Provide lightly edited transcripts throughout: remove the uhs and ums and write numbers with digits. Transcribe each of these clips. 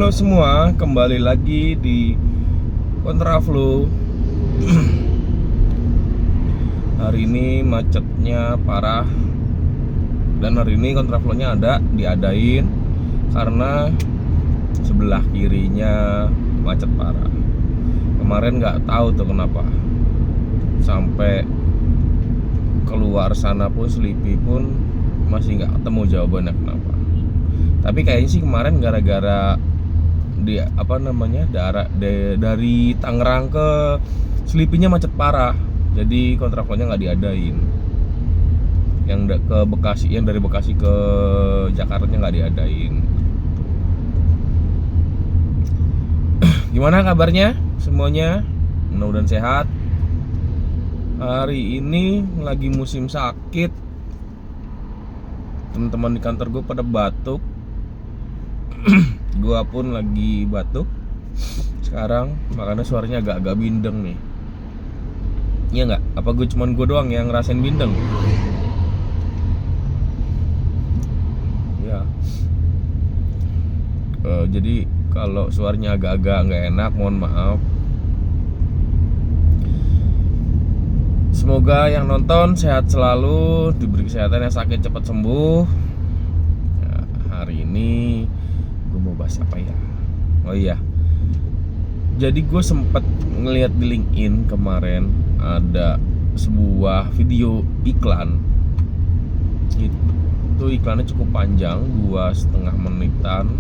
Halo semua, kembali lagi di Kontraflow. Hari ini macetnya parah. Dan hari ini kontraflownya diadain karena sebelah kirinya macet parah. Kemarin nggak tahu tuh kenapa. Sampai keluar sana pun Sleepy pun masih nggak ketemu jawabannya kenapa. Tapi kayaknya sih kemarin gara-gara dari Tangerang ke Sleepy-nya macet parah. Jadi kontraflownya nggak diadain. Yang dari Bekasi ke Jakarta-nya nggak diadain. Gimana kabarnya semuanya? Mudah-mudahan sehat. Hari ini lagi musim sakit. Teman-teman di kantor gue pada batuk. Gua pun lagi batuk sekarang, makanya suaranya agak-agak bindeng nih. Iya nggak? Apa cuman gue doang yang ngerasain bindeng? Ya. Jadi kalau suaranya agak-agak nggak enak, mohon maaf. Semoga yang nonton sehat selalu, diberi kesehatan, yang sakit cepat sembuh. Nah, hari ini gue mau bahas apa ya? Oh iya, jadi gue sempet ngeliat di LinkedIn kemarin ada sebuah video iklan. Itu iklannya cukup panjang, 2,5 menitan,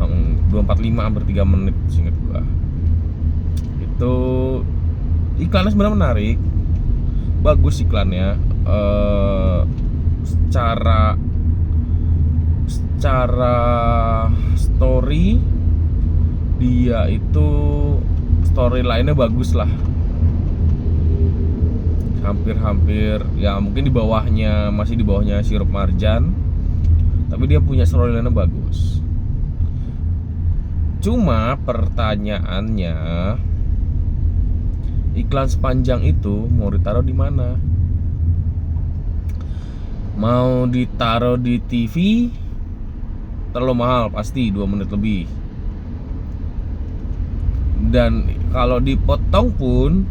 2:45 hampir 3 menit seinget gue. Itu iklannya sebenarnya menarik, bagus iklannya. Secara story dia itu storyline-nya bagus lah, hampir ya mungkin masih di bawahnya Sirup Marjan, tapi dia punya storyline-nya bagus. Cuma pertanyaannya, iklan sepanjang itu mau ditaruh di mana? Mau ditaruh di TV terlalu mahal, pasti 2 menit lebih. Dan kalau dipotong pun,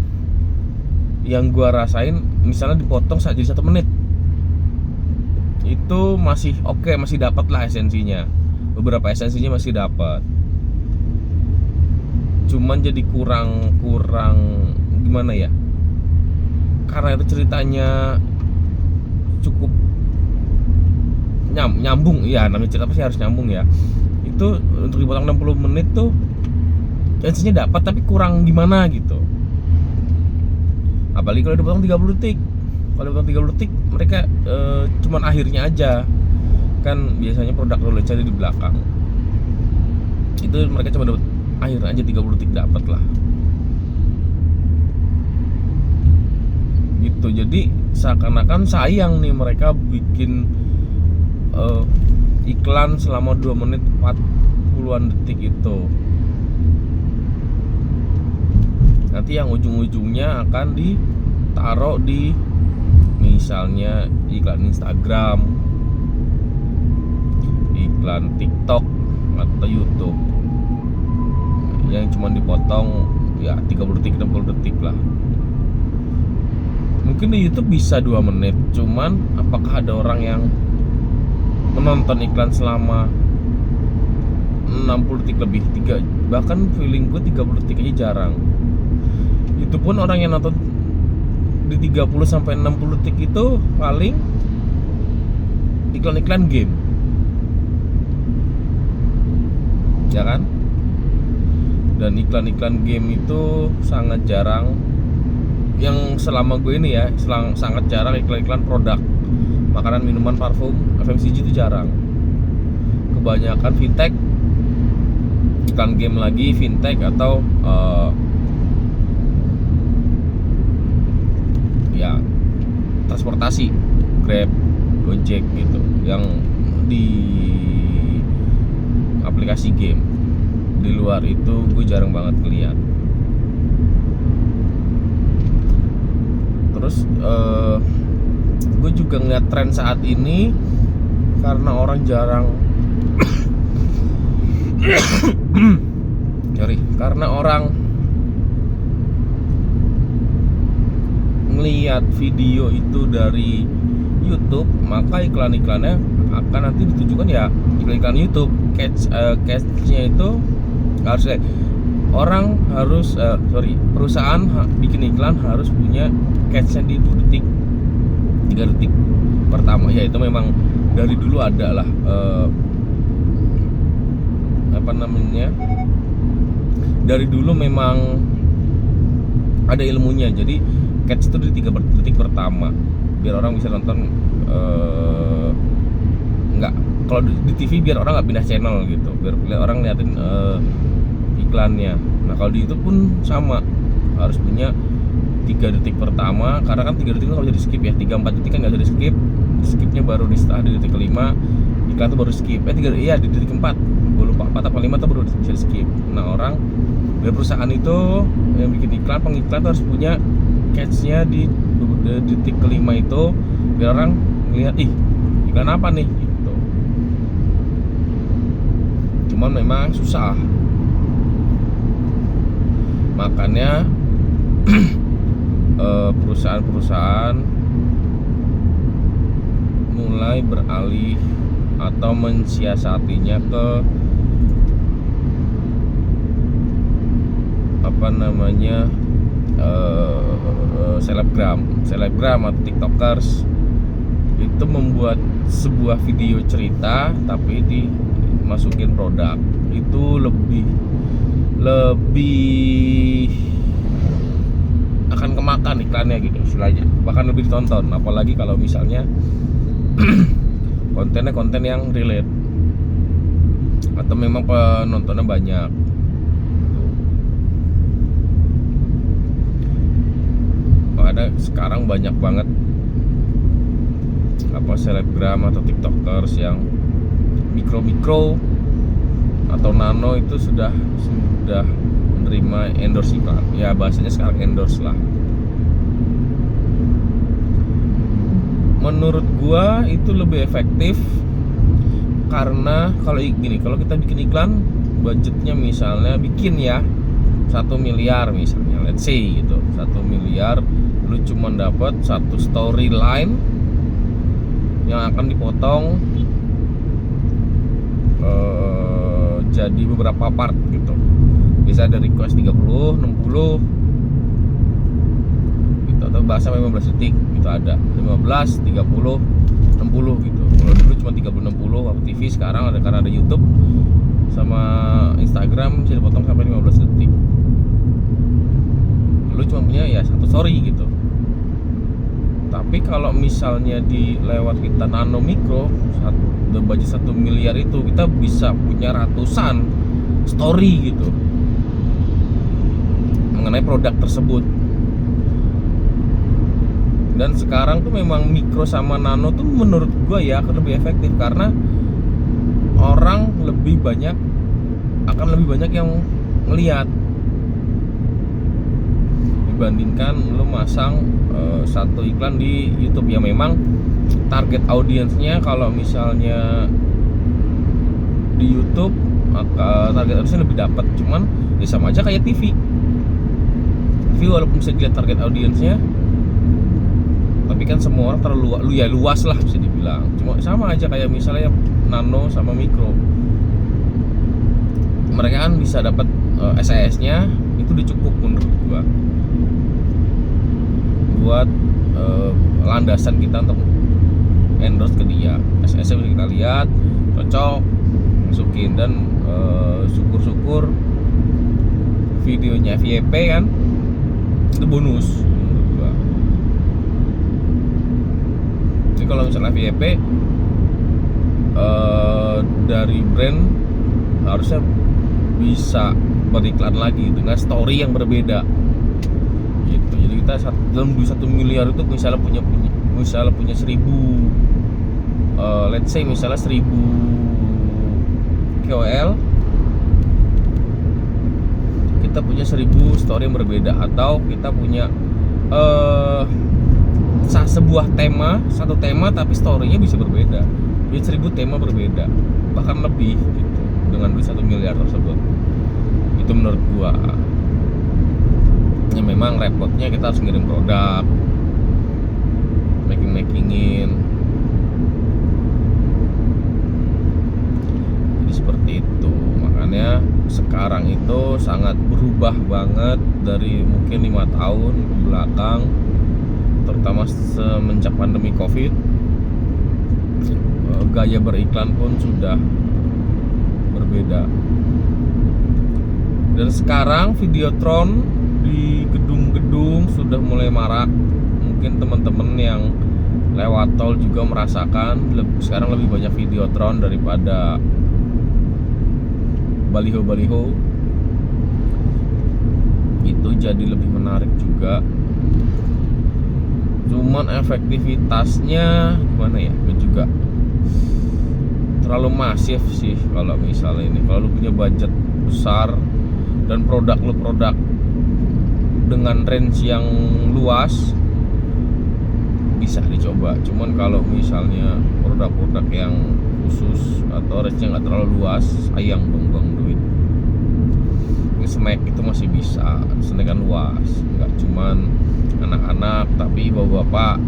yang gua rasain misalnya dipotong jadi 1 menit, itu masih oke, masih dapat lah esensinya. Beberapa esensinya masih dapat. Cuman jadi kurang gimana ya? Karena itu ceritanya cukup nyambung, ya namanya cerita pasti harus nyambung ya. Itu untuk dipotong 60 menit tuh esensinya dapat tapi kurang gimana gitu. Apalagi kalau dipotong 30 detik. Kalau dipotong 30 detik mereka cuman akhirnya aja. Kan biasanya produk knowledge ada di belakang. Itu mereka cuma dapat akhirnya aja, 30 detik dapat lah. Gitu. Jadi seakan-akan sayang nih mereka bikin iklan selama 2 menit 40-an detik itu. Nanti yang ujung-ujungnya akan ditaruh di misalnya iklan Instagram, iklan TikTok atau YouTube, yang cuma dipotong ya 30 detik, 60 detik lah. Mungkin di YouTube bisa 2 menit, cuman apakah ada orang yang menonton iklan selama 60 detik lebih? Bahkan feeling gue 30 detik aja jarang. Itu pun orang yang nonton di 30 sampai 60 detik itu paling iklan-iklan game, ya kan? Dan iklan-iklan game itu sangat jarang. Yang selama gue ini ya, sangat jarang iklan-iklan produk makanan, minuman, parfum, FMCG itu jarang. Kebanyakan fintech, iklan game lagi, fintech atau ya transportasi, Grab, Gojek gitu, yang di aplikasi game. Di luar itu gue jarang banget ngeliat. Terus gue juga ngeliat tren saat ini, karena orang jarang Sorry, karena orang melihat video itu dari YouTube, maka iklan-iklannya akan nanti ditujukan ya iklan YouTube. Catch-nya itu harus perusahaan bikin iklan harus punya catch-nya di 2 detik, 3 detik pertama. Ya itu memang dari dulu ada lah, dari dulu memang ada ilmunya. Jadi catch itu di 3 detik pertama biar orang bisa nonton, nggak, kalau di TV biar orang nggak pindah channel gitu, biar orang liatin iklannya. Nah kalau di YouTube pun sama, harus punya 3 detik pertama, karena kan 3 detik itu nggak bisa di skip ya, 3-4 detik kan nggak bisa di skip. Skipnya baru setelah di detik kelima, iklan itu baru skip. Di detik keempat, gue lupa 4 atau 5 itu baru bisa di skip. Nah orang dari perusahaan itu yang bikin iklan, pengiklan itu harus punya catch-nya di detik kelima itu, biar orang ngeliat, iklan apa nih gitu. Cuman memang susah, makanya perusahaan-perusahaan mulai beralih atau mensiasatinya ke selebgram atau tiktokers. Itu membuat sebuah video cerita tapi dimasukin produk. Itu lebih akan kemakan iklannya gitu istilahnya, bahkan lebih ditonton. Apalagi kalau misalnya kontennya konten yang relate atau memang penontonnya banyak. Makanya sekarang banyak banget selebgram atau tiktokers yang mikro atau nano itu sudah menerima endorse iklan. Ya bahasanya sekarang endorse lah. Menurut gua itu lebih efektif, karena kalau kita bikin iklan, budgetnya misalnya bikin ya 1 miliar misalnya, let's say gitu, 1 miliar, lu cuma dapat 1 storyline yang akan dipotong jadi beberapa part gitu. Bisa ada request 30, 60 gitu, atau bahasa 15 detik gitu, ada 15, 30, 60 gitu. Kalau dulu cuma 30, 60 waktu TV, sekarang karena ada YouTube sama Instagram bisa dipotong sampai 15 detik. Lu cuma punya ya 1 story gitu. Tapi kalau misalnya lewat kita nano mikro, budget 1 miliar itu kita bisa punya ratusan story gitu mengenai produk tersebut. Dan sekarang tuh memang mikro sama nano tuh menurut gua ya akan lebih efektif, karena orang akan lebih banyak yang ngelihat dibandingkan lu masang satu iklan di YouTube. Ya memang target audiensnya kalau misalnya di YouTube target audiensnya lebih dapat, cuman ya sama aja kayak TV walaupun bisa dilihat target audiensnya, tapi kan semua orang terlalu luas lah bisa dibilang. Cuma sama aja kayak misalnya nano sama mikro, mereka kan bisa dapat SAS-nya itu udah cukup menurut gua buat landasan kita untuk endorse ke dia. SAS-nya bisa kita lihat, cocok, masukin. Dan syukur-syukur videonya FYP kan itu bonus menurut gua. Jadi kalau misalnya FYP dari brand harusnya bisa beriklan lagi dengan story yang berbeda gitu. Jadi kita dalam 1 miliar itu misalnya punya 1000 let's say misalnya 1000 KOL, kita punya 1000 story yang berbeda. Atau kita punya sebuah tema, satu tema tapi story-nya bisa berbeda. Jadi 1000 tema berbeda, bahkan lebih gitu. dengan duit 1 miliar tersebut. Itu menurut gua. Ya memang repotnya kita harus ngirim produk, makingin. Jadi seperti itu. Makanya sekarang itu sangat berubah banget dari mungkin 5 tahun ke belakang, terutama semenjak pandemi Covid. Gaya beriklan pun sudah berbeda. Dan sekarang videotron di gedung-gedung sudah mulai marak. Mungkin teman-teman yang lewat tol juga merasakan sekarang lebih banyak videotron daripada baliho-baliho. Itu jadi lebih menarik juga. Cuman efektivitasnya gimana ya? Gue juga terlalu masif sih kalau misalnya ini. Kalau lu punya budget besar dan produk dengan range yang luas, bisa dicoba. Cuman kalau misalnya produk-produk yang khusus atau range-nya nggak terlalu luas, sayang buang-buang duit. Snack itu masih bisa, snack kan luas, nggak cuman anak-anak tapi bapak-bapak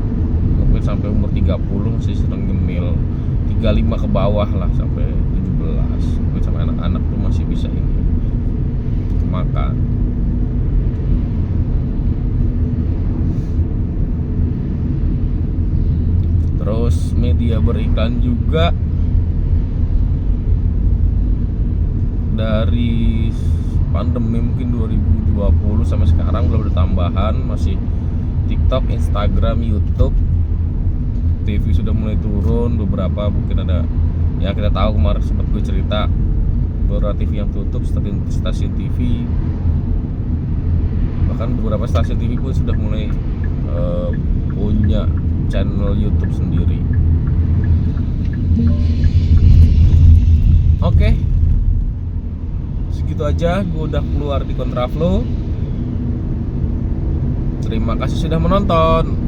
mungkin sampai umur 30 masih sedang ngemil. 35 ke bawah lah sampai 17, mungkin sampai anak-anak tuh masih bisa ini makan. Terus media beriklan juga dari pandemi mungkin 2020 sampai sekarang belum ada tambahan, masih TikTok, Instagram, YouTube. TV sudah mulai turun beberapa, mungkin ada ya, kita tahu kemarin sempat gue cerita beberapa TV yang tutup, stasiun TV, bahkan beberapa stasiun TV pun sudah mulai punya channel YouTube sendiri. Oke, segitu aja, gue udah keluar di Kontraflow. Terima kasih sudah menonton.